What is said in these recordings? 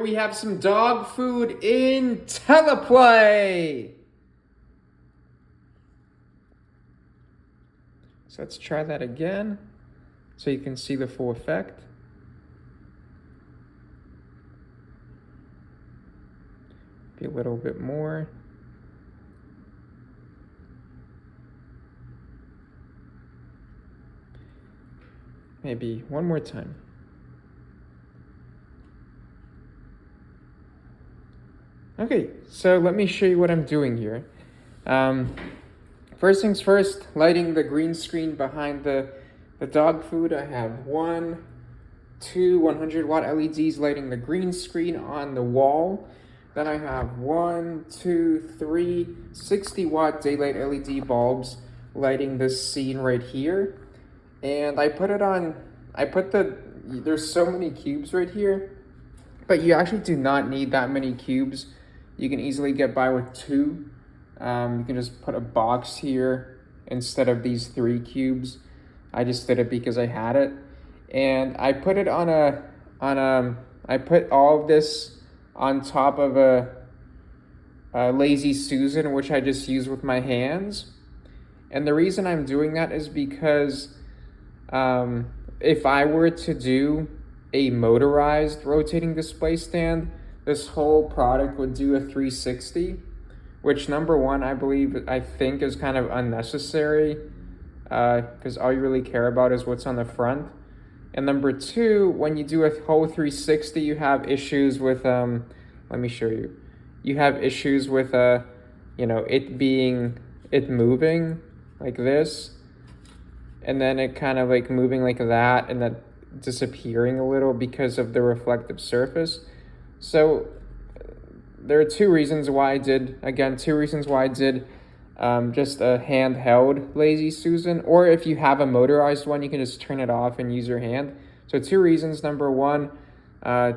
We have some dog food in Teleplay. So let's try that again so you can see the full effect. Be a little bit more. Maybe one more time. Okay, so let me show you what I'm doing here. First things first, lighting the green screen behind the dog food. I have 2 100-watt LEDs lighting the green screen on the wall. Then I have 3 60-watt daylight LED bulbs lighting this scene right here. And there's so many cubes right here, but you actually do not need that many cubes. You can easily get by with 2. You can just put a box here instead of these 3 cubes. I just did it because I had it. And I put it I put all of this on top of a Lazy Susan, which I just use with my hands. And the reason I'm doing that is because if I were to do a motorized rotating display stand, this whole product would do a 360, which number one, I think is kind of unnecessary because all you really care about is what's on the front. And number two, when you do a whole 360, you have issues with, let me show you. You have issues with, it moving like this, and then it kind of like moving like that, and then disappearing a little because of the reflective surface. So there are 2 reasons why I did just a handheld Lazy Susan, or if you have a motorized one, you can just turn it off and use your hand. So 2 reasons. Number one, I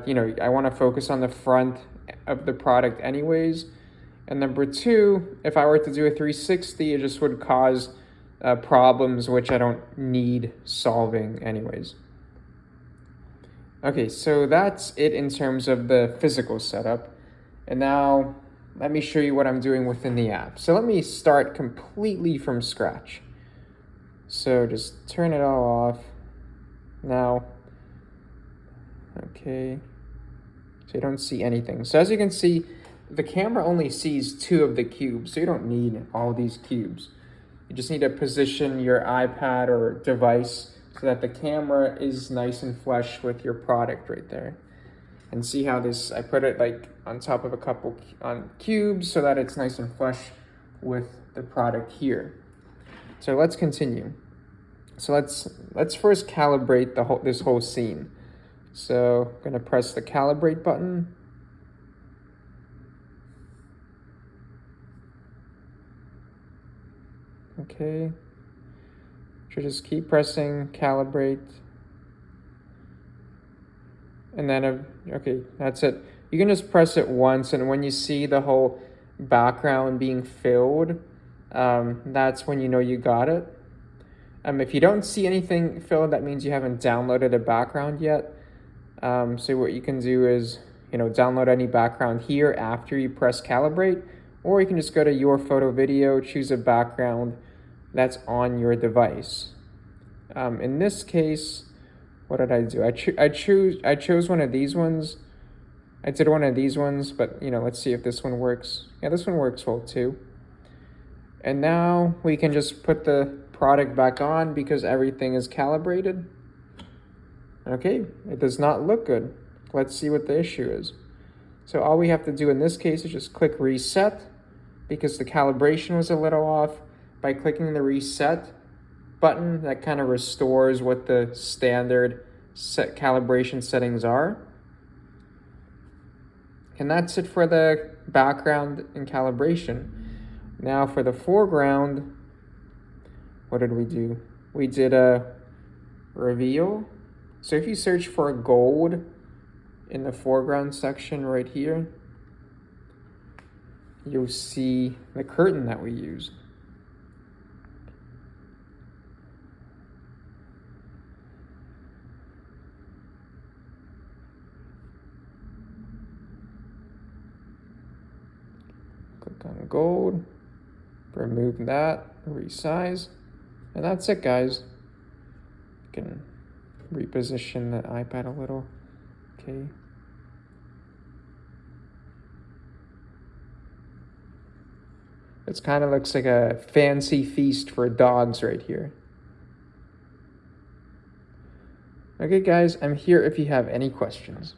want to focus on the front of the product anyways. And number 2, if I were to do a 360, it just would cause problems which I don't need solving anyways. Okay, so that's it in terms of the physical setup. And now let me show you what I'm doing within the app. So let me start completely from scratch. So just turn it all off. Now, okay, so you don't see anything. So as you can see, the camera only sees 2 of the cubes, so you don't need all these cubes. You just need to position your iPad or device so that the camera is nice and flush with your product right there. And see how I put it like on top of a couple cubes so that it's nice and flush with the product here. So let's continue. So let's first calibrate this whole scene. So I'm gonna press the calibrate button. Okay. Should just keep pressing calibrate. And then, okay, that's it. You can just press it once, and when you see the whole background being filled, that's when you know you got it. If you don't see anything filled, that means you haven't downloaded a background yet. So what you can do is, download any background here after you press calibrate, or you can just go to your photo video, choose a background that's on your device. In this case, what did I do? I chose one of these ones. I did one of these ones, but let's see if this one works. Yeah, this one works well too. And now we can just put the product back on because everything is calibrated. Okay, it does not look good. Let's see what the issue is. So all we have to do in this case is just click reset because the calibration was a little off. By clicking the reset button, that kind of restores what the standard calibration settings are. And that's it for the background and calibration. Now for the foreground, what did we do? We did a reveal. So if you search for gold in the foreground section right here, you'll see the curtain that we used. Click on gold, remove that, resize, and that's it, guys. You can reposition the iPad a little. Okay. It kind of looks like a fancy feast for dogs right here. Okay, guys, I'm here if you have any questions.